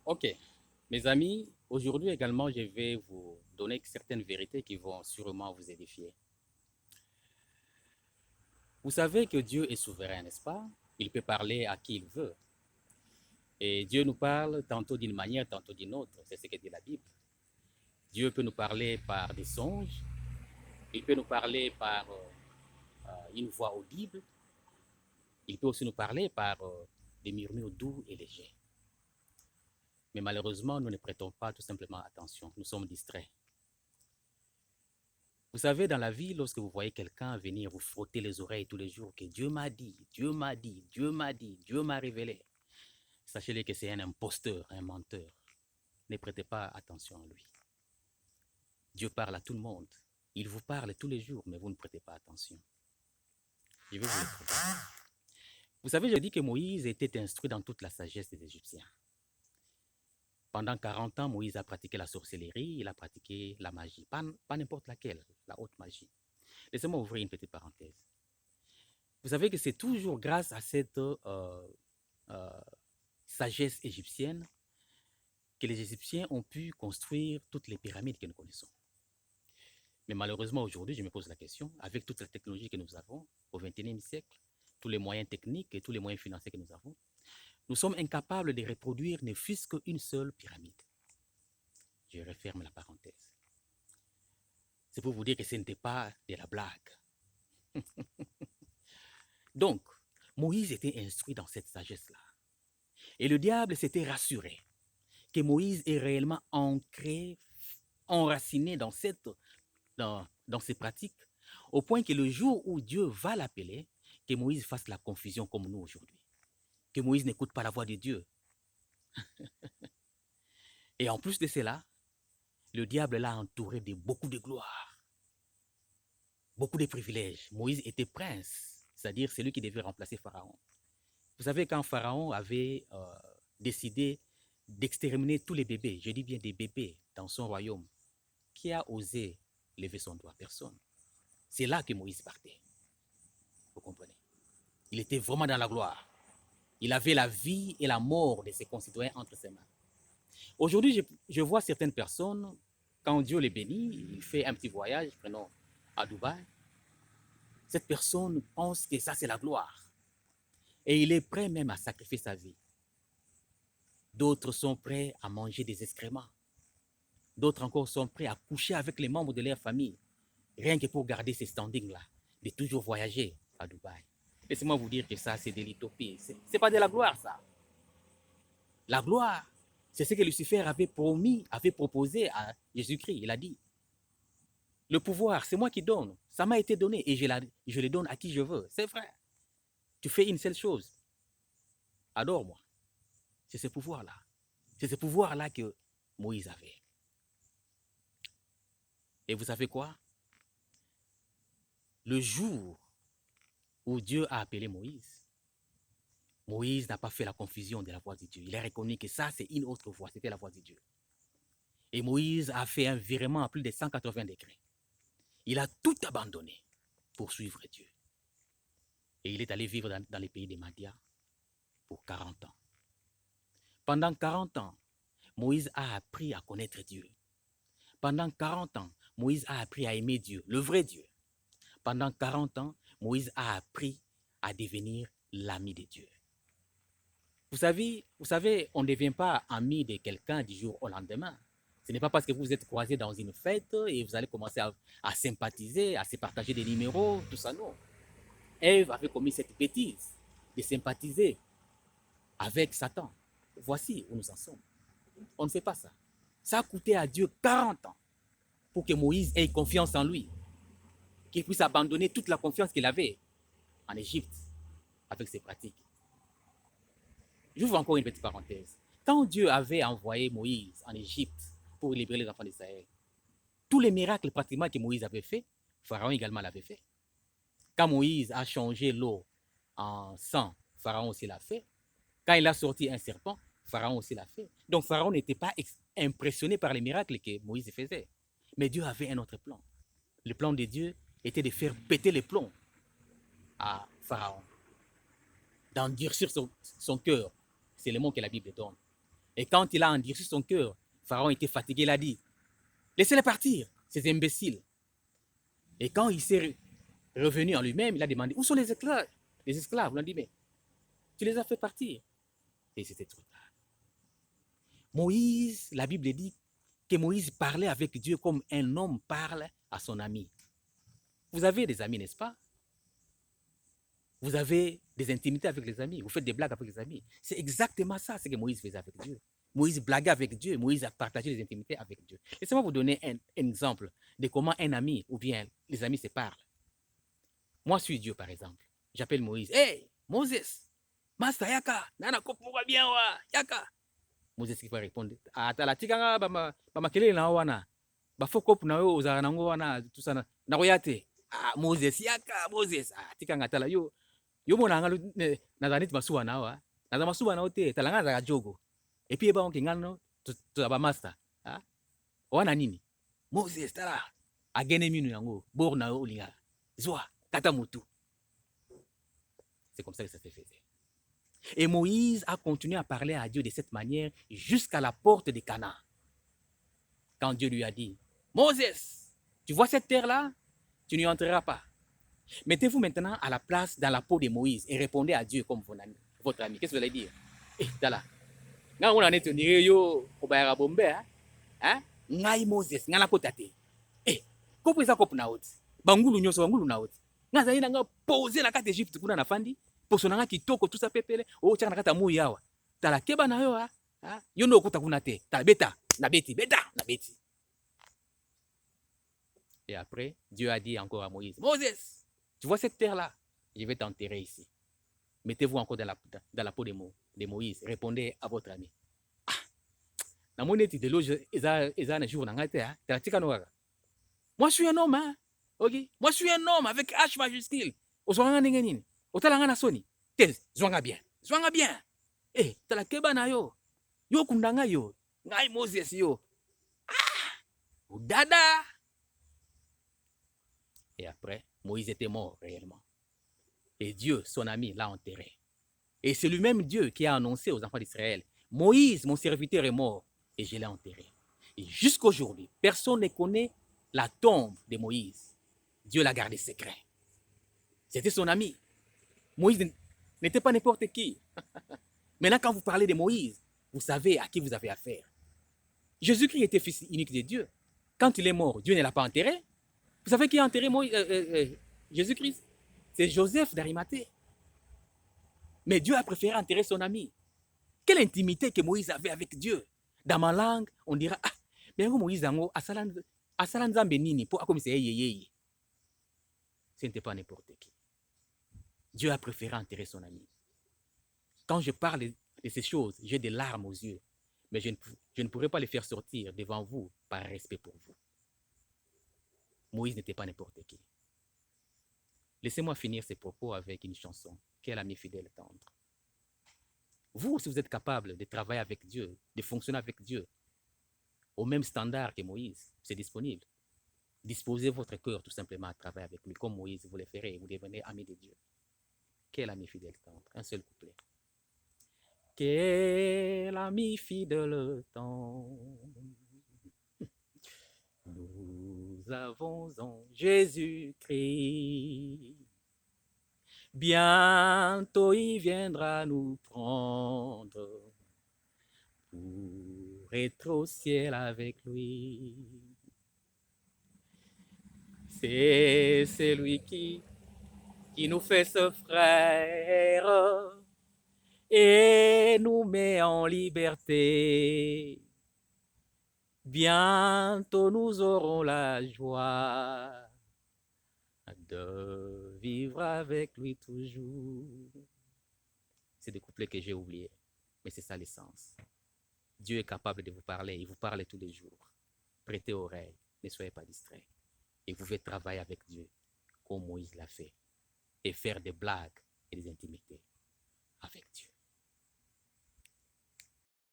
Ok, mes amis, aujourd'hui également, je vais vous donner certaines vérités qui vont sûrement vous édifier. Vous savez que Dieu est souverain, n'est-ce pas? Il peut parler à qui il veut. Et Dieu nous parle tantôt d'une manière, tantôt d'une autre. C'est ce que dit la Bible. Dieu peut nous parler par des songes. Il peut nous parler par une voix audible. Il peut aussi nous parler par des murmures doux et légers. Mais malheureusement, nous ne prêtons pas tout simplement attention. Nous sommes distraits. Vous savez, dans la vie, lorsque vous voyez quelqu'un venir vous frotter les oreilles tous les jours, que Dieu m'a dit, Dieu m'a dit, Dieu m'a dit, Dieu m'a révélé, sachez-le que c'est un imposteur, un menteur. Ne prêtez pas attention à lui. Dieu parle à tout le monde. Il vous parle tous les jours, mais vous ne prêtez pas attention. Je vais vous le prouver. Vous savez, je dis que Moïse était instruit dans toute la sagesse des Égyptiens. Pendant 40 ans, Moïse a pratiqué la sorcellerie, il a pratiqué la magie. Pas n'importe laquelle, la haute magie. Laissez-moi ouvrir une petite parenthèse. Vous savez que c'est toujours grâce à cette euh, sagesse égyptienne que les Égyptiens ont pu construire toutes les pyramides que nous connaissons. Mais malheureusement, aujourd'hui, je me pose la question, avec toute la technologie que nous avons au XXIe siècle, tous les moyens techniques et tous les moyens financiers que nous avons, nous sommes incapables de reproduire ne fût-ce qu'une seule pyramide. Je referme la parenthèse. C'est pour vous dire que ce n'était pas de la blague. Donc, Moïse était instruit dans cette sagesse-là. Et le diable s'était rassuré que Moïse est réellement ancré, enraciné dans ces pratiques, au point que le jour où Dieu va l'appeler, que Moïse fasse la confusion comme nous aujourd'hui. Que Moïse n'écoute pas la voix de Dieu. Et en plus de cela, le diable l'a entouré de beaucoup de gloire, beaucoup de privilèges. Moïse était prince, c'est-à-dire celui qui devait remplacer Pharaon. Vous savez, quand Pharaon avait décidé d'exterminer tous les bébés, je dis bien des bébés, dans son royaume, qui a osé lever son doigt? Personne. C'est là que Moïse partait. Vous comprenez? Il était vraiment dans la gloire. Il avait la vie et la mort de ses concitoyens entre ses mains. Aujourd'hui, je vois certaines personnes, quand Dieu les bénit, il fait un petit voyage, prenons à Dubaï, cette personne pense que ça c'est la gloire. Et il est prêt même à sacrifier sa vie. D'autres sont prêts à manger des excréments. D'autres encore sont prêts à coucher avec les membres de leur famille, rien que pour garder ces standings-là, de toujours voyager à Dubaï. Laissez-moi vous dire que ça, c'est de l'utopie. C'est pas de la gloire, ça. La gloire, c'est ce que Lucifer avait promis, avait proposé à Jésus-Christ. Il a dit, le pouvoir, c'est moi qui donne. Ça m'a été donné et je le donne à qui je veux. C'est vrai. Tu fais une seule chose. Adore-moi. C'est ce pouvoir-là. C'est ce pouvoir-là que Moïse avait. Et vous savez quoi? Le jour où Dieu a appelé Moïse, Moïse n'a pas fait la confusion de la voix de Dieu. Il a reconnu que ça, c'est une autre voix. C'était la voix de Dieu. Et Moïse a fait un virement à plus de 180 degrés. Il a tout abandonné pour suivre Dieu. Et il est allé vivre dans les pays des Madias pour 40 ans. Pendant 40 ans, Moïse a appris à connaître Dieu. Pendant 40 ans, Moïse a appris à aimer Dieu, le vrai Dieu. Pendant 40 ans, Moïse a appris à devenir l'ami de Dieu. Vous savez, on ne devient pas ami de quelqu'un du jour au lendemain. Ce n'est pas parce que vous êtes croisés dans une fête et vous allez commencer à sympathiser, à se partager des numéros, tout ça, non. Ève avait commis cette bêtise de sympathiser avec Satan. Voici où nous en sommes. On ne fait pas ça. Ça a coûté à Dieu 40 ans pour que Moïse ait confiance en lui, qu'il puisse abandonner toute la confiance qu'il avait en Égypte avec ses pratiques. J'ouvre encore une petite parenthèse. Quand Dieu avait envoyé Moïse en Égypte pour libérer les enfants d'Israël, tous les miracles pratiquement que Moïse avait fait, Pharaon également l'avait fait. Quand Moïse a changé l'eau en sang, Pharaon aussi l'a fait. Quand il a sorti un serpent, Pharaon aussi l'a fait. Donc Pharaon n'était pas impressionné par les miracles que Moïse faisait. Mais Dieu avait un autre plan. Le plan de Dieu était de faire péter les plombs à Pharaon, d'endurcir son cœur. C'est le mot que la Bible donne. Et quand il a endurci son cœur, Pharaon était fatigué, il a dit, laissez-les partir, ces imbéciles. Et quand il s'est revenu en lui-même, il a demandé, où sont les esclaves? Les esclaves, on a dit, mais tu les as fait partir. Et c'était trop tard. Moïse, la Bible dit que Moïse parlait avec Dieu comme un homme parle à son ami. Vous avez des amis, n'est-ce pas? Vous avez des intimités avec les amis, vous faites des blagues avec les amis. C'est exactement ça ce que Moïse faisait avec Dieu. Moïse blaguait avec Dieu, Moïse a partagé des intimités avec Dieu. Laissez-moi vous donner un exemple de comment un ami ou bien les amis se parlent. Moi, je suis Dieu, par exemple. J'appelle Moïse. Hey, Moses, Master Yaka, Nana Kopura bien wa, Yaka. Moses qui va répondre. Ah, t'as la tiganga, bama kelele na wana. Bafo kop na yo, ozara nango wana, tout ça na royate. Ah, Moses, Yaka, Moses. Ah, tiganga tala yo. Yo mona ngalo nazali ti masuwa na wa. Naza masuwa na ote, talanga za jogo. Et puis ba onke ngano to ba master. Ah, wana nini? Moses tala. Agene minu yango, bor na yo olinga. Zwa, kata mutu. C'est comme ça que ça se faisait. Et Moïse a continué à parler à Dieu de cette manière jusqu'à la porte de Canaan. Quand Dieu lui a dit, Moses, tu vois cette terre-là? Tu n'y entreras pas. Mettez-vous maintenant à la place dans la peau de Moïse et répondez à Dieu comme votre ami. Qu'est-ce que vous allez dire? Eh, tala. Nga on est tenu yo obayara bombe hein? Ngai Moses, nga na kotate. Eh, kopo eza kopo na oti. Bangulu nyoso bangulu na oti. Nga zali nga poser na kati Egypte kuna na fandi. Poso nanga kitoko tout ça pepele. O tchaka na kata mu yawa. Tala keba na yo ha. Yo ndo okuta kuna te. Tala beta, na beti, beta, na beti. Et après, Dieu a dit encore à Moïse, Moses, tu vois cette terre-là? Je vais t'enterrer ici. Mettez-vous encore dans la peau de Moïse. Répondez à votre ami. Ah, moi je suis un homme, hein? Ok? Moi je suis un homme avec H majuscule. Zwanga bien. Zwanga bien. Eh, tala keba na yo. Yo kundanga yo. Ngai Moses yo. Ah! Dada. Et après, Moïse était mort réellement. Et Dieu, son ami, l'a enterré. Et c'est lui-même Dieu qui a annoncé aux enfants d'Israël, Moïse, mon serviteur, est mort et je l'ai enterré. Et jusqu'à aujourd'hui, personne ne connaît la tombe de Moïse. Dieu l'a gardé secret. C'était son ami. Moïse n'était pas n'importe qui. Maintenant, quand vous parlez de Moïse, vous savez à qui vous avez affaire. Jésus-Christ était fils unique de Dieu. Quand il est mort, Dieu ne l'a pas enterré. Vous savez qui a enterré Jésus-Christ? C'est Joseph d'Arimathée. Mais Dieu a préféré enterrer son ami. Quelle intimité que Moïse avait avec Dieu. Dans ma langue, on dira, ah, mais Moïse zango asalan zambenini pour comme c'est yeye. Ce n'était pas n'importe qui. Dieu a préféré enterrer son ami. Quand je parle de ces choses, j'ai des larmes aux yeux, mais je ne pourrais pas les faire sortir devant vous par respect pour vous. Moïse n'était pas n'importe qui. Laissez-moi finir ces propos avec une chanson. Quel ami fidèle tendre. Vous, si vous êtes capable de travailler avec Dieu, de fonctionner avec Dieu, au même standard que Moïse, c'est disponible. Disposez votre cœur tout simplement à travailler avec lui, comme Moïse, vous le ferez et vous devenez ami de Dieu. Quel ami fidèle tendre. Un seul couplet. Quel ami fidèle tendre. Nous avons en Jésus-Christ. Bientôt il viendra nous prendre pour être au ciel avec lui. C'est celui qui nous fait ce frère et nous met en liberté. Bientôt nous aurons la joie de vivre avec lui toujours. C'est des couplets que j'ai oubliés, mais c'est ça l'essence. Dieu est capable de vous parler, il vous parle tous les jours. Prêtez oreille, ne soyez pas distraits. Et vous pouvez travailler avec Dieu, comme Moïse l'a fait, et faire des blagues et des intimités avec Dieu.